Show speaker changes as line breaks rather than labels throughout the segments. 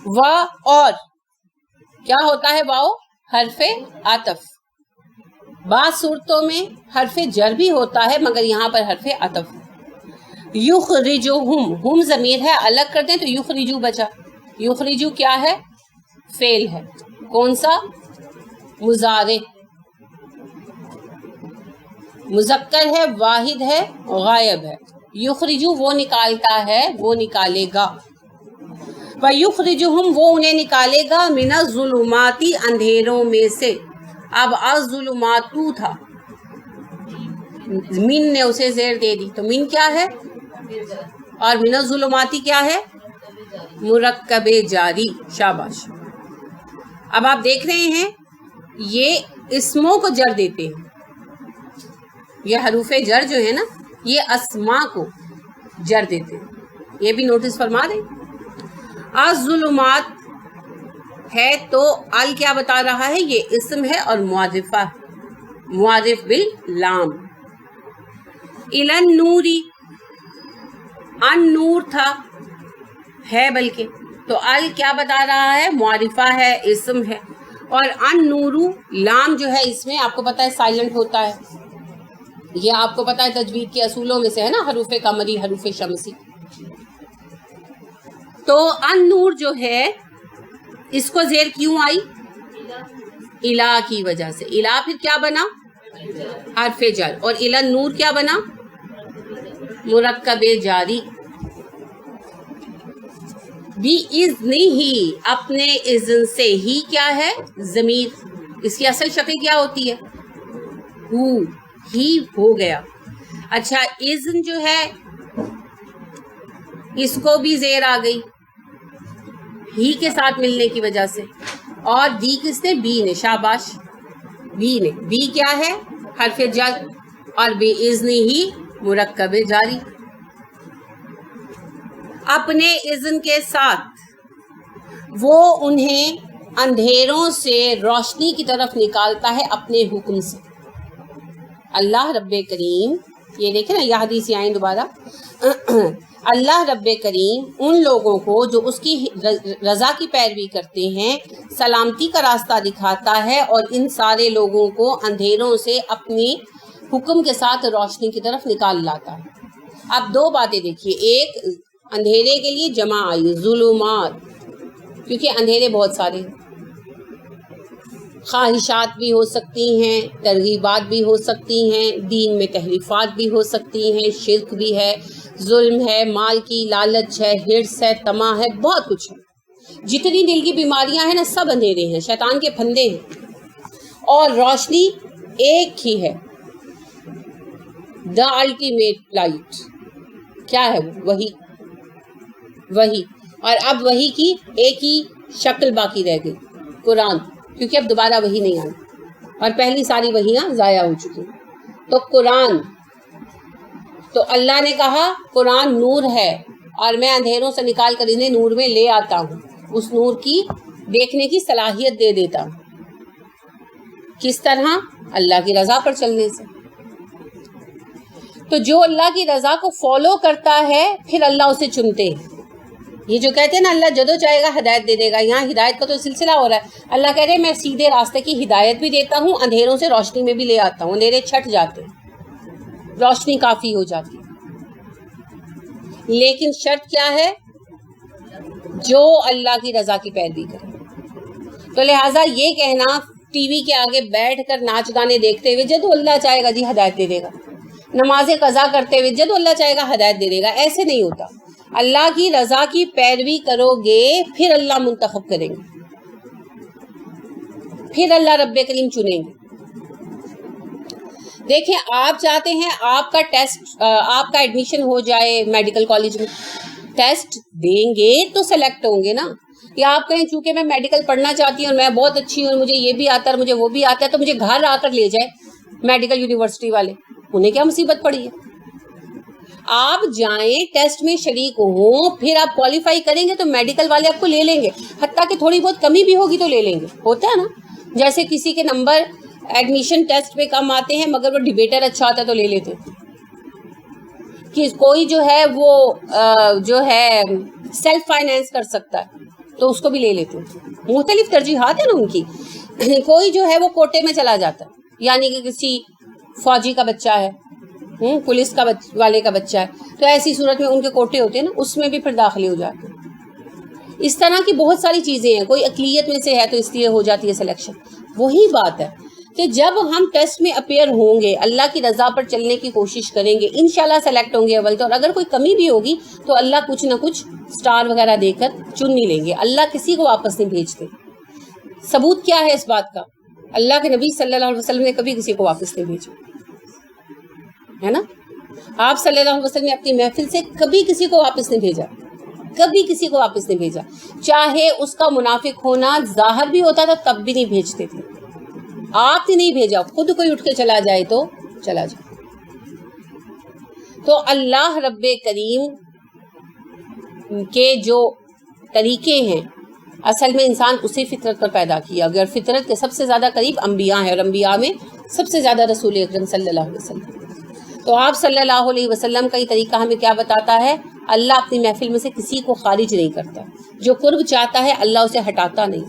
و اور کیا ہوتا ہے واو حرف عطف. بعض صورتوں میں حرف جر بھی ہوتا ہے مگر یہاں پر حرف عطف. یخرجہم ہم ضمیر ہے الگ کر دیں تو یخرجو بچا. یخرجو کیا ہے؟ فعل ہے. کون سا؟ مضارع. مذکر ہے واحد ہے غائب ہے. یخرجو وہ نکالتا ہے وہ نکالے گا. وَيُخْرِجُهُمْ وہ انہیں نکالے گا من الظلمات اندھیروں میں سے. اب الظلماتو تھا من نے اسے زیر دے دی تو من کیا ہے اور من الظلماتی کیا ہے؟ مرکب جاری. شاباش. اب آپ دیکھ رہے ہیں یہ اسموں کو جر دیتے ہیں. یہ حروف جر جو ہے نا یہ اسماء کو جر دیتے ہیں. یہ بھی نوٹس فرما دیں. الظلمات ہے تو ال کیا بتا رہا ہے؟ یہ اسم ہے اور معرفہ معرف باللام. الی النوری ان نور تھا ہے بلکہ تو ال کیا بتا رہا ہے؟ معرفہ ہے اسم ہے. اور ان نورو لام جو ہے اس میں آپ کو پتا ہے سائلنٹ ہوتا ہے. یہ آپ کو پتا ہے تجوید کے اصولوں میں سے ہے نا حروف قمری حروف شمسی. تو ان نور جو ہے اس کو زیر کیوں آئی؟ الا کی وجہ سے. الا پھر کیا بنا؟ حرف جر. اور الا نور کیا بنا؟ مرکب جاری. بھی اذن ہی اپنے اذن سے. ہی کیا ہے؟ ضمیر. اس کی اصل شکل کیا ہوتی ہے؟ ہو. ہی ہو گیا. اچھا اذن جو ہے اس کو بھی زیر آ گئی ہی کے ساتھ ملنے کی وجہ سے. اور دی کس نے؟ بی نے. شاباش. بی نے. بی کیا ہے؟ حرف جر. اور بے اذن ہی مرکب جاری. اپنے اذن کے ساتھ وہ انہیں اندھیروں سے روشنی کی طرف نکالتا ہے اپنے حکم سے. اللہ رب کریم یہ دیکھیں نا یہ حدیث آئیں دوبارہ. اللہ رب کریم ان لوگوں کو جو اس کی رضا کی پیروی کرتے ہیں سلامتی کا راستہ دکھاتا ہے اور ان سارے لوگوں کو اندھیروں سے اپنی حکم کے ساتھ روشنی کی طرف نکال لاتا ہے. اب دو باتیں دیکھیے. ایک اندھیرے کے لیے جمع آئی ظلمات کیونکہ اندھیرے بہت سارے ہیں. خواہشات بھی ہو سکتی ہیں ترغیبات بھی ہو سکتی ہیں دین میں تحریفات بھی ہو سکتی ہیں شرک بھی ہے ظلم ہے مال کی لالچ ہے حرص ہے طمع ہے بہت کچھ ہے. جتنی دل کی بیماریاں ہیں نا سب اندھیرے ہیں شیطان کے پھندے ہیں. اور روشنی ایک ہی ہے دا الٹیمیٹ لائٹ. کیا ہے وہ؟ وہی. اور اب وہی کی ایک ہی شکل باقی رہ گئی قرآن کیونکہ اب دوبارہ وہی نہیں آئی اور پہلی ساری وحیاں ضائع ہو چکی. تو قرآن تو اللہ نے کہا قرآن نور ہے اور میں اندھیروں سے نکال کر انہیں نور میں لے آتا ہوں. اس نور کی دیکھنے کی صلاحیت دے دیتا ہوں. کس طرح؟ اللہ کی رضا پر چلنے سے. تو جو اللہ کی رضا کو فالو کرتا ہے پھر اللہ اسے چنتے ہیں. یہ جو کہتے ہیں نا اللہ جدو چاہے گا ہدایت دے دے گا یہاں ہدایت کا تو سلسلہ ہو رہا ہے. اللہ کہہ رہے ہیں میں سیدھے راستے کی ہدایت بھی دیتا ہوں اندھیروں سے روشنی میں بھی لے آتا ہوں. اندھیرے چھٹ جاتے ہیں روشنی کافی ہو جاتی ہے. لیکن شرط کیا ہے؟ جو اللہ کی رضا کی پیروی کرے. تو لہٰذا یہ کہنا ٹی وی کے آگے بیٹھ کر ناچ گانے دیکھتے ہوئے جدو اللہ چاہے گا جی ہدایت دے دے گا نماز قضا کرتے ہوئے جدو اللہ چاہے گا ہدایت دے دے گا ایسے نہیں ہوتا. اللہ کی رضا کی پیروی کرو گے پھر اللہ منتخب کریں گے پھر اللہ رب کریم چنیں گے. دیکھیں آپ چاہتے ہیں آپ کا ٹیسٹ آپ کا ایڈمیشن ہو جائے میڈیکل کالج میں ٹیسٹ دیں گے تو سلیکٹ ہوں گے نا. یا آپ کہیں چونکہ میں میڈیکل پڑھنا چاہتی ہوں اور میں بہت اچھی ہوں مجھے یہ بھی آتا ہے اور مجھے وہ بھی آتا ہے تو مجھے گھر آ کر لے جائے میڈیکل یونیورسٹی والے. انہیں کیا مصیبت پڑی ہے؟ آپ جائیں ٹیسٹ میں شریک ہوں پھر آپ کوالیفائی کریں گے تو میڈیکل والے آپ کو لے لیں گے. حتیٰ کہ تھوڑی بہت کمی بھی ہوگی تو لے لیں گے. ہوتا ہے نا جیسے کسی کے نمبر ایڈمیشن ٹیسٹ پہ کم آتے ہیں مگر وہ ڈبیٹر اچھا ہوتا ہے تو لے لیتے. کہ کوئی جو ہے وہ جو ہے سیلف فائنینس کر سکتا ہے تو اس کو بھی لے لیتے ہیں. مختلف ترجیحات ہیں نا ان کی. کوئی جو ہے وہ کوٹے میں چلا جاتا ہے، یعنی کہ کسی فوجی کا بچہ ہے، پولیس کا والے کا بچہ ہے، تو ایسی صورت میں ان کے کوٹے ہوتے ہیں نا، اس میں بھی پھر داخلے ہو جاتے ہیں. اس طرح کی بہت ساری چیزیں ہیں. کوئی اقلیت میں سے ہے تو اس لیے ہو جاتی ہے سلیکشن. وہی بات ہے کہ جب ہم ٹیسٹ میں اپیئر ہوں گے، اللہ کی رضا پر چلنے کی کوشش کریں گے، انشاءاللہ سلیکٹ ہوں گے اول تو، اور اگر کوئی کمی بھی ہوگی تو اللہ کچھ نہ کچھ سٹار وغیرہ دے کر چن نہیں لیں گے. اللہ کسی کو واپس نہیں بھیجتے. ثبوت کیا ہے اس بات کا؟ اللہ کے نبی صلی اللہ علیہ وسلم نے کبھی کسی کو واپس نہیں بھیجا، ہے نا. آپ صلی اللہ علیہ وسلم نے اپنی محفل سے کبھی کسی کو واپس نہیں بھیجا، کبھی کسی کو واپس نہیں بھیجا. چاہے اس کا منافق ہونا ظاہر بھی ہوتا تھا تب بھی نہیں بھیجتے تھے. آپ نے نہیں بھیجا، خود کوئی اٹھ کے چلا جائے تو چلا جائے. تو اللہ رب کریم کے جو طریقے ہیں، اصل میں انسان اسی فطرت پر پیدا کیا. اگر فطرت کے سب سے زیادہ قریب انبیاء ہیں، اور انبیاء میں سب سے زیادہ رسول اکرم صلی اللہ علیہ وسلم. تو آپ صلی اللہ علیہ وسلم کا یہ طریقہ ہمیں کیا بتاتا ہے؟ اللہ اپنی محفل میں سے کسی کو خارج نہیں کرتا. جو قرب چاہتا ہے اللہ اسے ہٹاتا نہیں.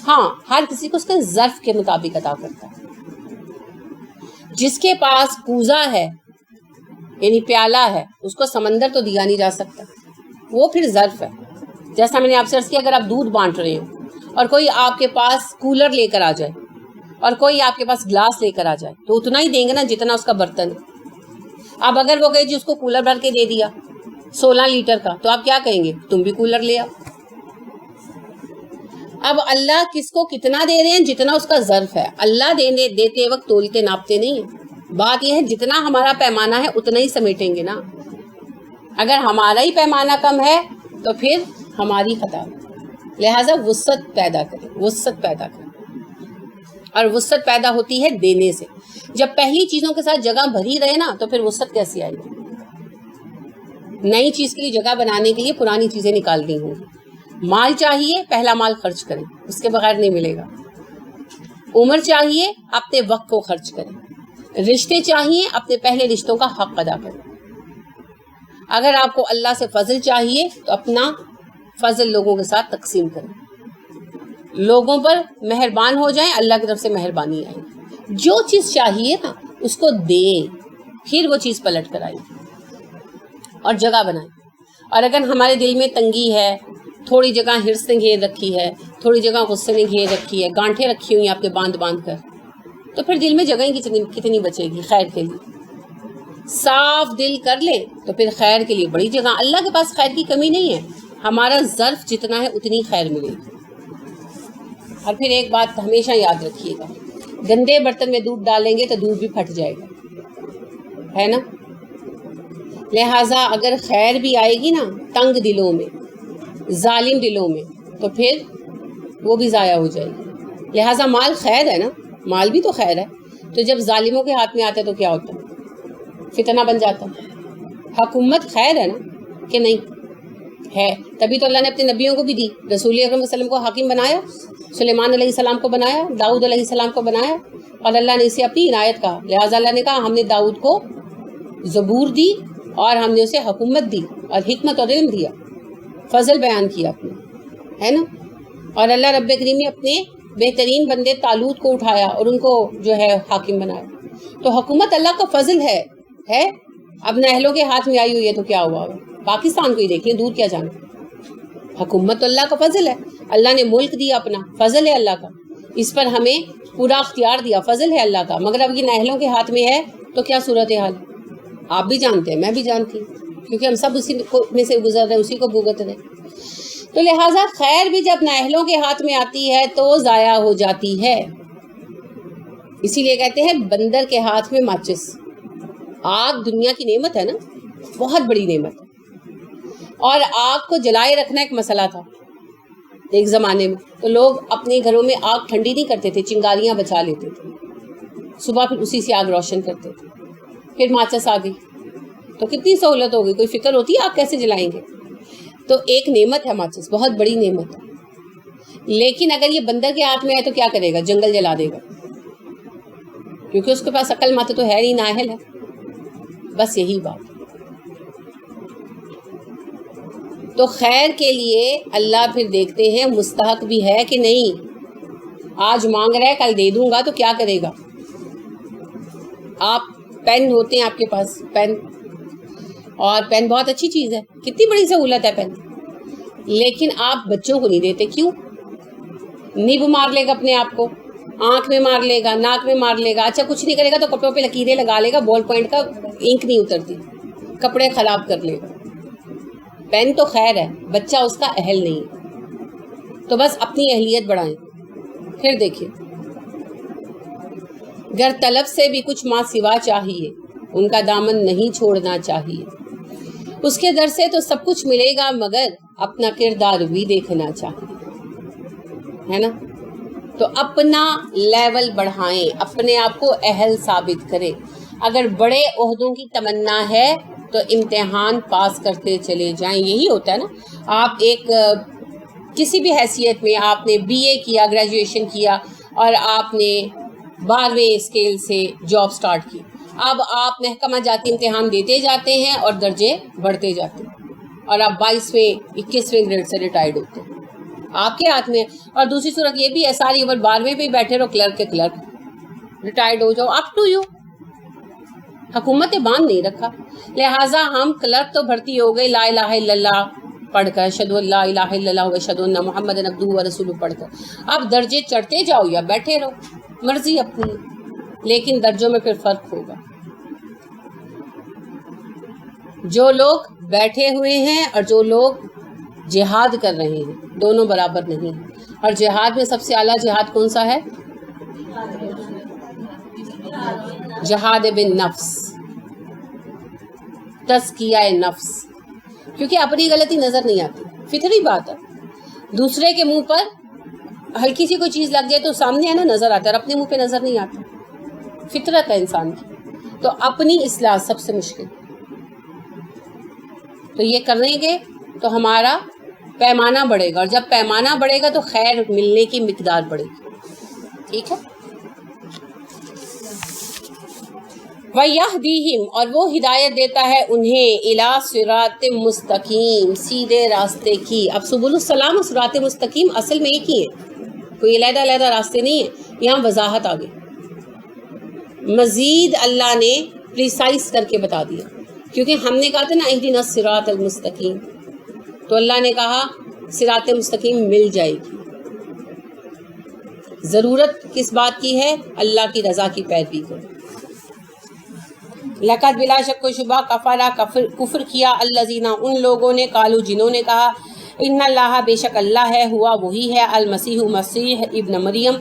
ہاں، ہر کسی کو اس کے ظرف کے مطابق عطا کرتا ہے. جس کے پاس کوزہ ہے یعنی پیالہ ہے، اس کو سمندر تو دیا نہیں جا سکتا، وہ پھر ظرف ہے. جیسا میں نے آپ سے عرض کیا، اگر آپ دودھ بانٹ رہے ہو اور کوئی آپ کے پاس کولر لے کر آ جائے اور کوئی آپ کے پاس گلاس لے کر آ جائے تو اتنا ہی دیں گے نا جتنا اس کا برتن ہے. اب اگر وہ کہے جی اس کو کولر بھر کے دے دیا 16 لیٹر کا، تو آپ کیا کہیں گے؟ تم بھی کولر لے آؤ. اب اللہ کس کو کتنا دے رہے ہیں؟ جتنا اس کا ظرف ہے. اللہ دیتے وقت تولتے ناپتے نہیں ہیں. بات یہ ہے جتنا ہمارا پیمانہ ہے اتنا ہی سمیٹیں گے نا. اگر ہمارا ہی پیمانہ کم ہے تو پھر ہماری خطا. لہٰذا وسعت پیدا کریں، وسعت پیدا کریں. اور وسعت پیدا ہوتی ہے دینے سے. جب پہلی چیزوں کے ساتھ جگہ بھری رہے نا تو پھر وسعت کیسی آئے گی؟ نئی چیز کے لیے جگہ بنانے کے لیے پرانی چیزیں نکالنی ہوں گی. مال چاہیے، پہلا مال خرچ کریں، اس کے بغیر نہیں ملے گا. عمر چاہیے، اپنے وقت کو خرچ کریں. رشتے چاہیے، اپنے پہلے رشتوں کا حق ادا کریں. اگر آپ کو اللہ سے فضل چاہیے تو اپنا فضل لوگوں کے ساتھ تقسیم کریں. لوگوں پر مہربان ہو جائیں، اللہ کی طرف سے مہربانی آئے. جو چیز چاہیے نا اس کو دیں، پھر وہ چیز پلٹ کر آئے اور جگہ بنائیں. اور اگر ہمارے دل میں تنگی ہے، تھوڑی جگہ ہرس نے گھیر رکھی ہے، تھوڑی جگہ غصے نے گھیر رکھی ہے، گانٹھیں رکھی ہوئی ہیں آپ کے باندھ باندھ کر، تو پھر دل میں جگہ کتنی بچے گی خیر کے لیے؟ صاف دل کر لیں تو پھر خیر کے لیے بڑی جگہ. اللہ کے پاس خیر کی کمی نہیں ہے. ہمارا ظرف جتنا ہے اتنی خیر ملے گی. اور پھر ایک بات ہمیشہ یاد رکھیے گا، گندے برتن میں دودھ ڈالیں گے تو دودھ بھی پھٹ جائے گا، ہے نا. لہٰذا اگر خیر بھی آئے گی نا تنگ دلوں میں، ظالم دلوں میں، تو پھر وہ بھی ضائع ہو جائے گی. لہٰذا مال خیر ہے نا، مال بھی تو خیر ہے. تو جب ظالموں کے ہاتھ میں آتا ہے تو کیا ہوتا ہے؟ فتنہ بن جاتا. حکومت خیر ہے نا کہ نہیں ہے؟ تبھی تو اللہ نے اپنے نبیوں کو بھی دی. رسول اکرم صلی اللہ علیہ وسلم کو حاکم بنایا، سلیمان علیہ السلام کو بنایا، داؤد علیہ السلام کو بنایا، اور اللہ نے اسے اپنی عنایت کہا. لہٰذا اللہ نے کہا ہم نے داؤد کو زبور دی اور ہم نے اسے حکومت دی اور حکمت اور علم دیا، فضل بیان کیا اپنے، ہے نا. اور اللہ رب کریم نے اپنے بہترین بندے طالوت کو اٹھایا اور ان کو جو ہے حاکم بنایا. تو حکومت اللہ کا فضل ہے. اب نہلوں کے ہاتھ میں آئی ہوئی ہے تو کیا ہوا؟ پاکستان کو ہی دیکھیے، دور کیا جانا. حکومت تو اللہ کا فضل ہے. اللہ نے ملک دیا اپنا، فضل ہے اللہ کا. اس پر ہمیں پورا اختیار دیا، فضل ہے اللہ کا. مگر اب یہ نہلوں کے ہاتھ میں ہے تو کیا صورتحال؟ آپ بھی جانتے ہیں، میں بھی جانتی ہوں، کیونکہ ہم سب اسی میں سے گزر رہے، اسی کو بھگت رہے. تو لہٰذا خیر بھی جب نااہلوں کے ہاتھ میں آتی ہے تو ضائع ہو جاتی ہے. اسی لیے کہتے ہیں بندر کے ہاتھ میں ماچس. آگ دنیا کی نعمت ہے نا، بہت بڑی نعمت ہے. اور آگ کو جلائے رکھنا ایک مسئلہ تھا ایک زمانے میں. تو لوگ اپنے گھروں میں آگ ٹھنڈی نہیں کرتے تھے، چنگاریاں بچا لیتے تھے، صبح پھر اسی سے آگ روشن کرتے تھے. پھر ماچس آ گئی تو کتنی سہولت ہو گئی. کوئی فکر ہوتی ہے آگ کیسے جلائیں گے؟ تو ایک نعمت ہے ماچس، بہت بڑی نعمت ہے. لیکن اگر یہ بندر کے ہاتھ میں ہے تو کیا کرے گا؟ جنگل جلا دے گا، کیونکہ اس کے پاس عقل مت تو ہے نہیں، نااہل ہے. بس یہی بات. تو خیر کے لیے اللہ پھر دیکھتے ہیں مستحق بھی ہے کہ نہیں. آج مانگ رہا ہے کل دے دوں گا تو کیا کرے گا. آپ پین ہوتے ہیں آپ کے پاس پین، اور پین بہت اچھی چیز ہے، کتنی بڑی سہولت ہے پین، لیکن آپ بچوں کو نہیں دیتے. کیوں؟ نیب مار لے گا اپنے آپ کو، آنکھ میں مار لے گا، ناک میں مار لے گا. اچھا کچھ نہیں کرے گا تو کپڑوں پہ لکیریں لگا لے گا، بال پوائنٹ کا انک نہیں اترتی، کپڑے خراب کر لے گا. پین تو خیر ہے، بچہ اس کا اہل نہیں. تو بس اپنی اہلیت بڑھائیں. پھر دیکھیں، گر طلب سے بھی کچھ ماں سوا چاہیے، ان کا دامن نہیں چھوڑنا چاہیے. اس کے در سے تو سب کچھ ملے گا مگر اپنا کردار بھی دیکھنا چاہیے، ہے نا. تو اپنا لیول بڑھائیں، اپنے آپ کو اہل ثابت کریں. اگر بڑے عہدوں کی تمنا ہے تو امتحان پاس کرتے چلے جائیں. یہی ہوتا ہے نا. آپ ایک کسی بھی حیثیت میں، آپ نے بی اے کیا، گریجویشن کیا، اور آپ نے 12ویں اسکیل سے جاب سٹارٹ کی. اب آپ محکمہ جاتی امتحان دیتے جاتے ہیں اور درجے بڑھتے جاتے ہیں، اور آپ 22ویں 21ویں گریڈ سے ریٹائرڈ ہوتے ہیں. آپ کے ہاتھ میں. اور دوسری صورت یہ بھی ہے، ساری عمر 12ویں پہ ہی بیٹھے رہو، کلرک کے کلرک، ریٹائرڈ ہو جاؤ، اپ ٹو یو. حکومت نے باندھ نہیں رکھا. لہٰذا ہم کلرک تو بھرتی ہو گئے لا الہ الا اللہ پڑھ کر، اشہدو ان لا الہ الا اللہ و اشہدو ان محمد عبدہ و رسولہ پڑھ کر. اب درجے چڑھتے جاؤ یا بیٹھے رہو، مرضی اپنی، لیکن درجوں میں پھر فرق ہوگا. جو لوگ بیٹھے ہوئے ہیں اور جو لوگ جہاد کر رہے ہیں، دونوں برابر نہیں ہیں. اور جہاد میں سب سے اعلیٰ جہاد کون سا ہے؟ جہاد بن نفس، تزکیہ نفس. کیونکہ اپنی غلطی نظر نہیں آتی، فطری بات ہے. دوسرے کے منہ پر ہلکی سی کوئی چیز لگ جائے تو سامنے ہے نا نظر آتا ہے، اور اپنے منہ پہ نظر نہیں آتا. فطرت ہے انسان کی. تو اپنی اصلاح سب سے مشکل. تو یہ کریں گے تو ہمارا پیمانہ بڑھے گا، اور جب پیمانہ بڑھے گا تو خیر ملنے کی مقدار بڑھے گی. ٹھیک ہے. وَيَهْدِيهِمْ، اور وہ ہدایت دیتا ہے انہیں، إِلَىٰ صِرَاطٍ مستقیم، سیدھے راستے کی. اب سبل السلام اور صراط مستقیم اصل میں ایک ہی ہے، کوئی علیحدہ علیحدہ راستے نہیں ہیں. یہاں وضاحت آ گئی، مزید اللہ نے پریسائز کر کے بتا دیا. کیونکہ ہم نے کہا تھا نا اہدنا الصراط المستقیم، تو اللہ نے کہا صراط مستقیم مل جائے گی. ضرورت کس بات کی ہے؟ اللہ کی رضا کی پیروی کرو. لقد بلا شک و شبہ کفرا کفر کیا الذین، ان لوگوں نے، قالو جنہوں نے کہا، ان اللہ بے شک اللہ ہے، ہوا وہی ہے، المسیح مسیح ابن مریم،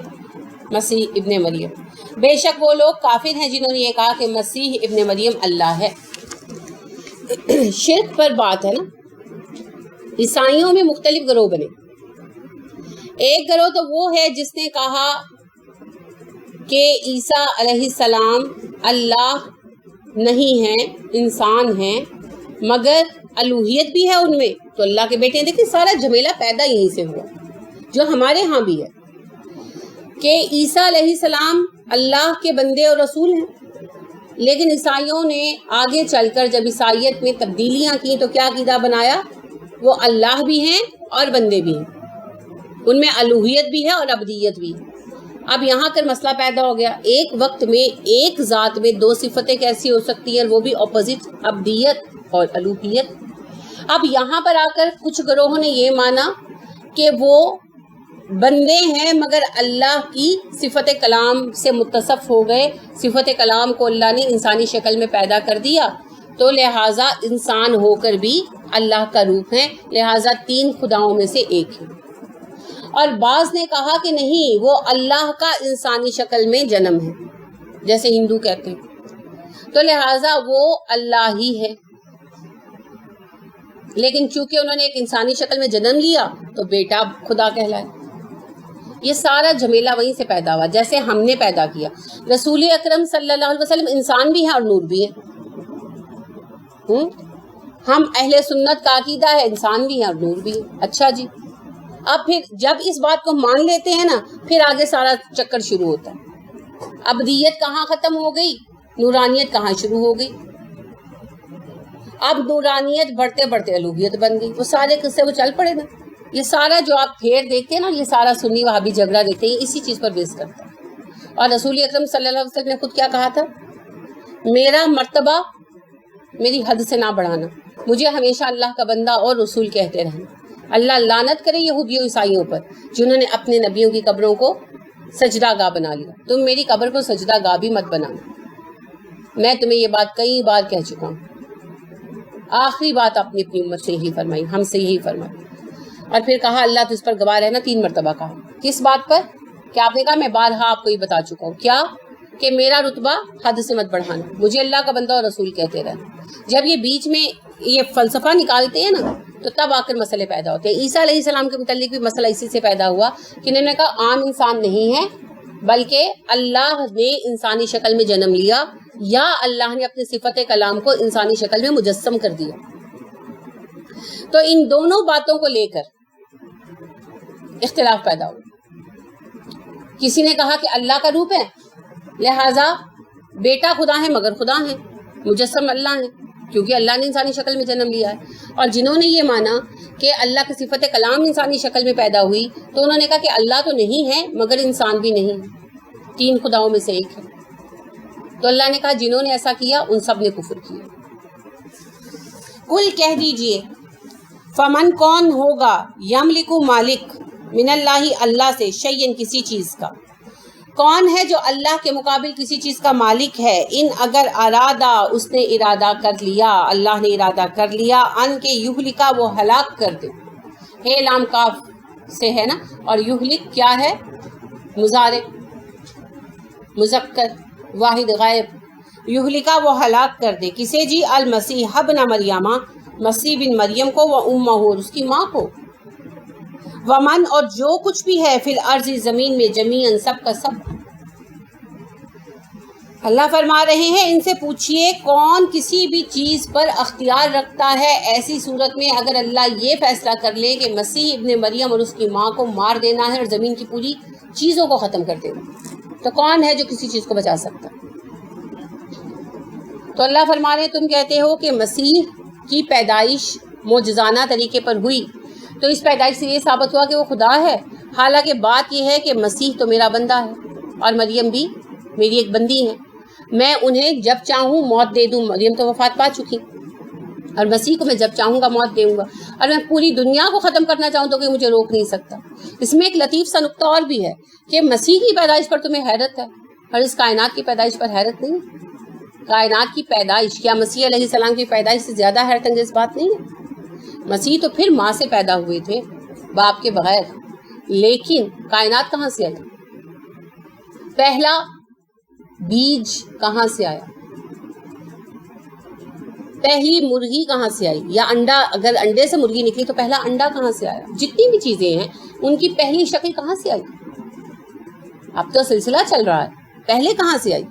مسیح ابن مریم. بے شک وہ لوگ کافر ہیں جنہوں نے یہ کہا کہ مسیح ابن مریم اللہ ہے. شرک پر بات ہے نا. عیسائیوں میں مختلف گروہ بنے. ایک گروہ تو وہ ہے جس نے کہا کہ عیسیٰ علیہ السلام اللہ نہیں ہیں، انسان ہیں، مگر الوہیت بھی ہے ان میں، تو اللہ کے بیٹے ہیں. دیکھیں سارا جھمیلا پیدا یہیں سے ہوا، جو ہمارے ہاں بھی ہے کہ عیسیٰ علیہ السلام اللہ کے بندے اور رسول ہیں. لیکن عیسائیوں نے آگے چل کر جب عیسائیت میں تبدیلیاں کی تو کیا عقیدہ بنایا؟ وہ اللہ بھی ہیں اور بندے بھی ہیں، ان میں الوہیت بھی ہے اور عبدیت بھی. اب یہاں کر مسئلہ پیدا ہو گیا، ایک وقت میں ایک ذات میں دو صفتیں کیسی ہو سکتی ہیں، وہ بھی اپوزٹ، عبدیت اور الوہیت. اب یہاں پر آ کر کچھ گروہوں نے یہ مانا کہ وہ بندے ہیں مگر اللہ کی صفت کلام سے متصف ہو گئے، صفت کلام کو اللہ نے انسانی شکل میں پیدا کر دیا، تو لہٰذا انسان ہو کر بھی اللہ کا روپ ہے، لہٰذا تین خداؤں میں سے ایک ہے. اور بعض نے کہا کہ نہیں، وہ اللہ کا انسانی شکل میں جنم ہے، جیسے ہندو کہتے ہیں، تو لہٰذا وہ اللہ ہی ہے. لیکن چونکہ انہوں نے ایک انسانی شکل میں جنم لیا تو بیٹا خدا کہلائے. یہ سارا جھمیلا وہیں سے پیدا ہوا، جیسے ہم نے پیدا کیا. رسول اکرم صلی اللہ علیہ وسلم انسان بھی ہیں اور نور بھی ہیں. ہم اہل سنت کا عقیدہ ہے انسان بھی ہیں اور نور بھی ہیں. اچھا جی، اب پھر جب اس بات کو مان لیتے ہیں نا، پھر آگے سارا چکر شروع ہوتا ہے. ابدیت کہاں ختم ہو گئی، نورانیت کہاں شروع ہو گئی. اب نورانیت بڑھتے بڑھتے الوہیت بن گئی. وہ سارے قصے وہ چل پڑے نا. یہ سارا جو آپ پھیر دیکھتے ہیں نا, یہ سارا سنی وہابی جھگڑا دیکھتے ہیں, اسی چیز پر بیس کرتا ہے. اور رسول اکرم صلی اللہ علیہ وسلم نے خود کیا کہا تھا, میرا مرتبہ میری حد سے نہ بڑھانا, مجھے ہمیشہ اللہ کا بندہ اور رسول کہتے رہنا. اللہ لعنت کرے یہودیوں عیسائیوں پر جنہوں نے اپنے نبیوں کی قبروں کو سجدہ گاہ بنا لیا. تم میری قبر کو سجدہ گاہ بھی مت بنانا. میں تمہیں یہ بات کئی بار کہہ چکا ہوں. آخری بات اپنی امت سے یہی فرمائی, ہم سے یہی فرمائی. اور پھر کہا اللہ تجھ پر گواہ رہنا, 3 مرتبہ کہا. کس بات پر؟ کہ آپ نے کہا میں بارہا آپ کو یہ بتا چکا ہوں. کیا؟ کہ میرا رتبہ حد سے مت بڑھانا, مجھے اللہ کا بندہ اور رسول کہتے رہنا. جب یہ بیچ میں یہ فلسفہ نکالتے ہیں نا, تو تب آ کر مسئلے پیدا ہوتے ہیں. عیسیٰ علیہ السلام کے متعلق بھی مسئلہ اسی سے پیدا ہوا کہ انہوں نے کہا عام انسان نہیں ہے, بلکہ اللہ نے انسانی شکل میں جنم لیا, یا اللہ نے اپنی صفت کلام کو انسانی شکل میں مجسم کر دیا. تو ان دونوں باتوں کو لے کر اختلاف پیدا ہوا. کسی نے کہا کہ اللہ کا روپ ہے, لہذا بیٹا خدا ہے مگر خدا ہے, مجسم اللہ ہے, کیونکہ اللہ نے انسانی شکل میں جنم لیا ہے. اور جنہوں نے یہ مانا کہ اللہ کی صفت کلام انسانی شکل میں پیدا ہوئی, تو انہوں نے کہا کہ اللہ تو نہیں ہے مگر انسان بھی نہیں, 3 خداؤں میں سے ایک ہے. تو اللہ نے کہا جنہوں نے ایسا کیا ان سب نے کفر کیا. کل کہہ دیجئے, فمن کون ہوگا, یملکو مالک, من اللہ اللہ سے, شیئن کسی چیز کا, کون ہے جو اللہ کے مقابل کسی چیز کا مالک ہے, ان اگر ارادہ اس نے ارادہ کر لیا, اللہ نے ارادہ کر لیا, ان کے یہلکا وہ ہلاک کر دے. ہے لام کاف سے ہے نا, اور یہلک کیا ہے, مضارع مذکر واحد غائب. یہلکا وہ ہلاک کر دے کسے جی, المسیح ابن مریمہ, مسیح بن مریم کو, و امہ اور اس کی ماں کو, ومن اور جو کچھ بھی ہے, فی الارض زمین میں, جمیعاً سب کا سب. اللہ فرما رہے ہیں ان سے پوچھئے کون کسی بھی چیز پر اختیار رکھتا ہے ایسی صورت میں اگر اللہ یہ فیصلہ کر لے کہ مسیح ابن مریم اور اس کی ماں کو مار دینا ہے اور زمین کی پوری چیزوں کو ختم کر دینا, تو کون ہے جو کسی چیز کو بچا سکتا. تو اللہ فرما رہے ہیں تم کہتے ہو کہ مسیح کی پیدائش معجزانہ طریقے پر ہوئی, تو اس پیدائش سے یہ ثابت ہوا کہ وہ خدا ہے, حالانکہ بات یہ ہے کہ مسیح تو میرا بندہ ہے اور مریم بھی میری ایک بندی ہے. میں انہیں جب چاہوں موت دے دوں, مریم تو وفات پا چکی, اور مسیح کو میں جب چاہوں گا موت دے دوں گا, اور میں پوری دنیا کو ختم کرنا چاہوں تو کہ مجھے روک نہیں سکتا. اس میں ایک لطیف سا نقطہ اور بھی ہے کہ مسیح کی پیدائش پر تمہیں حیرت ہے اور اس کائنات کی پیدائش پر حیرت نہیں. کائنات کی پیدائش کیا مسیح علیہ السلام کی پیدائش سے زیادہ حیرت انگیز بات نہیں ہے؟ مسیح تو پھر ماں سے پیدا ہوئے تھے, باپ کے بغیر, لیکن کائنات کہاں سے آئی؟ پہلا بیج کہاں سے آیا؟ پہلی مرغی کہاں سے آئی؟ یا انڈا, اگر انڈے سے مرغی نکلی تو پہلا انڈا کہاں سے آیا؟ جتنی بھی چیزیں ہیں ان کی پہلی شکل کہاں سے آئی؟ اب تو سلسلہ چل رہا ہے, پہلے کہاں سے آئی؟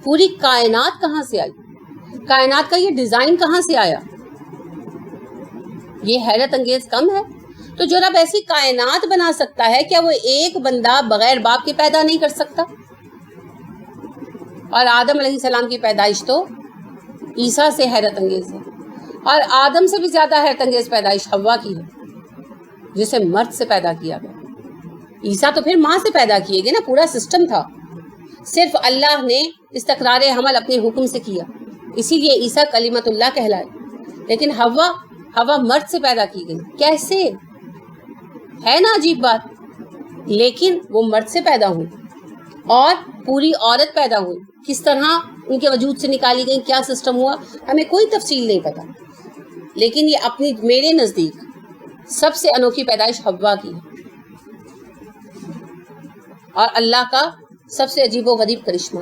پوری کائنات کہاں سے آئی؟ کائنات کا یہ ڈیزائن کہاں سے آیا؟ یہ حیرت انگیز کم ہے؟ تو جو رب ایسی کائنات بنا سکتا ہے, کیا وہ ایک بندہ بغیر باپ کے پیدا نہیں کر سکتا؟ اور آدم علیہ السلام کی پیدائش تو عیسیٰ سے حیرت انگیز ہے, اور آدم سے بھی زیادہ حیرت انگیز پیدائش حوا کی ہے, جسے مرد سے پیدا کیا گیا. عیسیٰ تو پھر ماں سے پیدا کیے گئے نا, پورا سسٹم تھا, صرف اللہ نے استقرار حمل اپنے حکم سے کیا, اسی لیے عیسیٰ کلمت اللہ کہلائے. لیکن ہوا مرد سے پیدا کی گئی, کیسے؟ ہے نا عجیب بات. لیکن وہ مرد سے پیدا ہوئی اور پوری عورت پیدا ہوئی, کس طرح ان کے وجود سے نکالی گئی, کیا سسٹم ہوا, ہمیں کوئی تفصیل نہیں پتا. لیکن یہ اپنی میرے نزدیک سب سے انوکھی پیدائش حوا کی ہے, اور اللہ کا سب سے عجیب و غریب کرشمہ.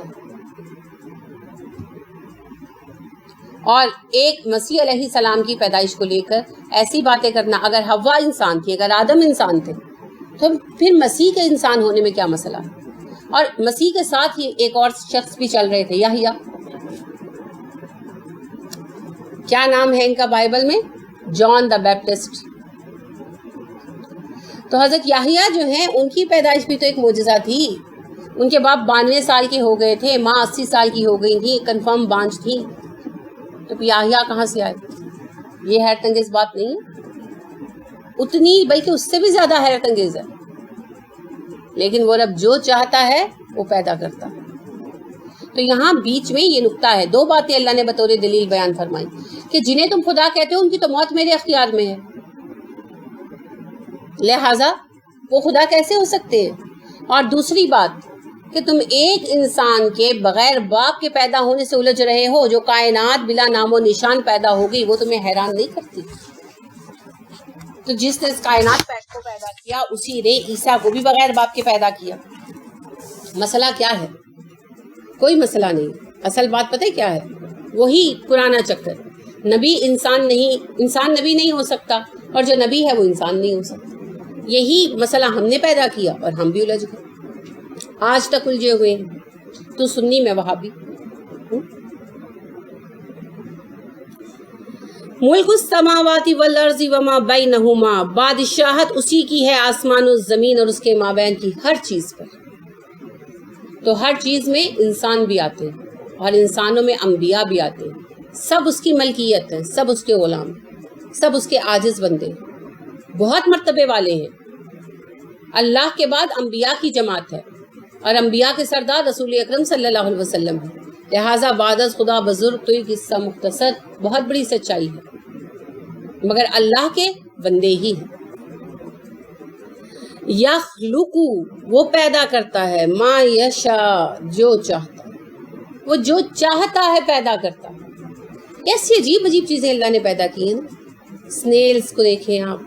اور ایک مسیح علیہ السلام کی پیدائش کو لے کر ایسی باتیں کرنا, اگر حوا انسان تھی, اگر آدم انسان تھے, تو پھر مسیح کے انسان ہونے میں کیا مسئلہ؟ اور مسیح کے ساتھ ہی ایک اور شخص بھی چل رہے تھے, یحییٰ. کیا نام ہے ان کا بائبل میں؟ جان دا بیپٹسٹ. تو حضرت یحییٰ جو ہیں ان کی پیدائش بھی تو ایک معجزہ تھی. ان کے باپ 92 سال کے ہو گئے تھے, ماں 80 سال کی ہو گئی تھی, کنفرم بانج تھی. تو یحییٰ کہاں سے آئے؟ یہ حیرت انگیز بات نہیں ہے؟ اتنی بلکہ اس سے بھی زیادہ حیرت انگیز ہے. لیکن وہ رب جو چاہتا ہے وہ پیدا کرتا ہے. تو یہاں بیچ میں یہ نقطہ ہے. دو باتیں اللہ نے بطور دلیل بیان فرمائی کہ جنہیں تم خدا کہتے ہو ان کی تو موت میرے اختیار میں ہے، لہٰذا وہ خدا کیسے ہو سکتے ہیں. اور دوسری بات کہ تم ایک انسان کے بغیر باپ کے پیدا ہونے سے الجھ رہے ہو، جو کائنات بلا نام و نشان پیدا ہو گئی، وہ تمہیں حیران نہیں کرتی؟ تو جس نے اس کائنات کو پیدا کیا اسی نے عیسیٰ کو بھی بغیر باپ کے پیدا کیا. مسئلہ کیا ہے؟ کوئی مسئلہ نہیں. اصل بات پتہ ہے کیا ہے؟ وہی پرانا چکر، نبی انسان نہیں، انسان نبی نہیں ہو سکتا، اور جو نبی ہے وہ انسان نہیں ہو سکتا. یہی مسئلہ ہم نے پیدا کیا اور ہم بھی الجھ گئے، آج تک الجھے ہوئے ہیں. تو سنی میں وہابی. ملک السماوات والارض وما بینہما، بادشاہت اسی کی ہے آسمان و زمین اور اس کے مابین کی ہر چیز پر. تو ہر چیز میں انسان بھی آتے ہیں اور انسانوں میں انبیاء بھی آتے ہیں. سب اس کی ملکیت ہیں، سب اس کے غلام، سب اس کے عاجز بندے، بہت مرتبے والے ہیں. اللہ کے بعد انبیاء کی جماعت ہے اور انبیاء کے سردار رسول اکرم صلی اللہ علیہ وسلم ہے. لہٰذا بعد از خدا بزرگ تو یہ قصہ مختصر بہت بڑی سچائی ہے، مگر اللہ کے بندے ہی ہیں. یخلقو، وہ پیدا کرتا ہے، ما یشا، جو چاہتا ہے، وہ جو چاہتا ہے پیدا کرتا ہے. ایسی عجیب عجیب چیزیں اللہ نے پیدا کی ہیں نا. سنیلز کو دیکھیں آپ،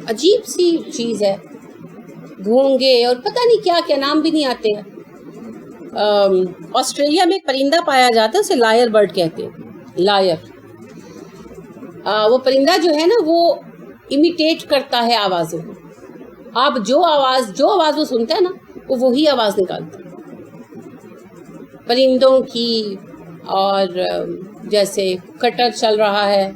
عجیب سی چیز ہے، گھونگے اور پتہ نہیں کیا کیا نام بھی نہیں آتے ہیں. آسٹریلیا میں ایک پرندہ پایا جاتا ہے، اسے لائر برڈ کہتے ہیں. لائر، وہ پرندہ جو ہے نا وہ امیٹیٹ کرتا ہے آوازوں کو. آپ جو آواز وہ سنتا ہے نا وہ وہی آواز نکالتا ہے پرندوں کی. اور جیسے کٹر چل رہا ہے،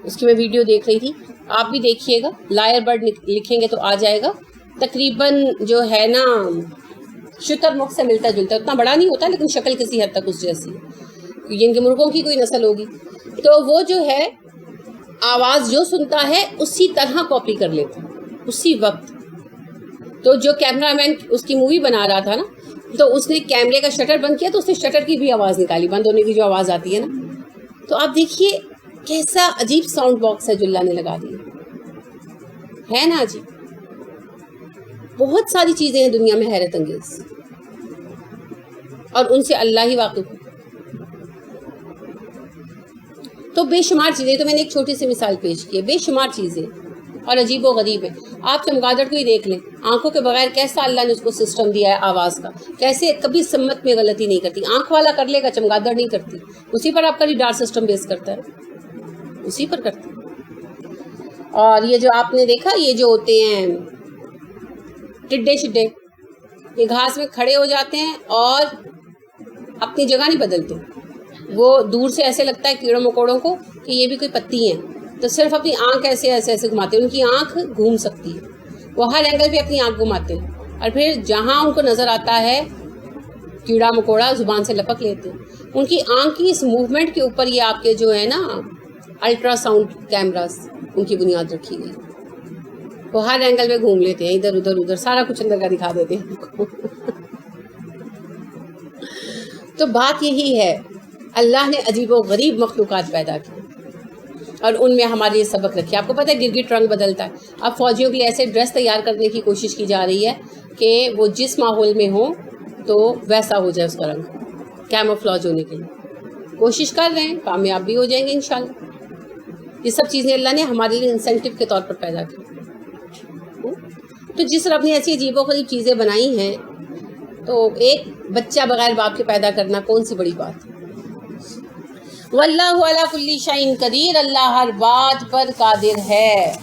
اس کی میں ویڈیو دیکھ رہی تھی، آپ بھی دیکھیے گا. لائر برڈ لکھیں گے تو آ جائے گا. تقریباً جو ہے نا شتر مکھ سے ملتا جلتا، اتنا بڑا نہیں ہوتا لیکن شکل کسی حد تک اس جیسی ہے، جن کے مرغوں کی کوئی نسل ہوگی. تو وہ جو ہے آواز جو سنتا ہے اسی طرح کاپی کر لیتا ہے اسی وقت. تو جو کیمرہ مین اس کی مووی بنا رہا تھا نا، تو اس نے کیمرے کا شٹر بند کیا تو اس نے شٹر کی بھی آواز نکالی، بند ہونے کی جو آواز آتی ہے نا. تو آپ دیکھیے کیسا عجیب ساؤنڈ باکس ہے جو اللہ نے لگا دیا ہے نا عجیب. بہت ساری چیزیں ہیں دنیا میں حیرت انگیز، اور ان سے اللہ ہی واقف ہے. تو بے شمار چیزیں، تو میں نے ایک چھوٹی سی مثال پیش کی ہے، بے شمار چیزیں اور عجیب و غریب ہے. آپ چمگادڑ کو ہی دیکھ لیں، آنکھوں کے بغیر کیسا اللہ نے اس کو سسٹم دیا ہے آواز کا، کیسے کبھی سمت میں غلطی نہیں کرتی. آنکھ والا کر لے گا، چمگادڑ نہیں کرتی. اسی پر آپ کا ریڈار سسٹم بیس کرتا ہے، اسی پر کرتا ہے. اور یہ جو آپ نے دیکھا، یہ جو ہوتے ہیں ٹڈے شڈے، یہ گھاس میں کھڑے ہو جاتے ہیں اور اپنی جگہ نہیں بدلتے. وہ دور سے ایسے لگتا ہے کیڑوں مکوڑوں کو کہ یہ بھی کوئی پتی ہیں، تو صرف اپنی آنکھ ایسے ایسے ایسے گھماتے ہیں. ان کی آنکھ گھوم سکتی ہے، وہ ہر اینگل پہ اپنی آنکھ گھماتے ہیں، اور پھر جہاں ان کو نظر آتا ہے کیڑا مکوڑا زبان سے لپک لیتے ہیں. ان کی آنکھ کی اس موومنٹ کے اوپر یہ آپ کے جو ہے نا الٹرا ساؤنڈ کیمراز، ان کی بنیاد رکھی گئی. وہ ہر اینگل پہ گھوم لیتے ہیں، ادھر ادھر ادھر سارا کچھ اندر کا دکھا دیتے ہیں. تو بات یہی ہے، اللہ نے عجیب و غریب مخلوقات پیدا کی اور ان میں ہمارے لیے سبق رکھے. آپ کو پتہ ہے گرگٹ رنگ بدلتا ہے. اب فوجیوں کے لیے ایسے ڈریس تیار کرنے کی کوشش کی جا رہی ہے کہ وہ جس ماحول میں ہوں تو ویسا ہو جائے اس کا رنگ، کیموفلاج ہونے کے لیے کوشش کر رہے ہیں، کامیاب بھی ہو جائیں گے انشاءاللہ. یہ سب چیزیں اللہ نے ہمارے لیے انسینٹیو کے طور پر پیدا کی. تو جس رب نے ایسی عجیب و غریب چیزیں بنائی ہیں، تو ایک بچہ بغیر باپ کے پیدا کرنا کون سی بڑی بات ہے. واللہ علی کل شیء قدیر، اللہ ہر بات پر قادر ہے.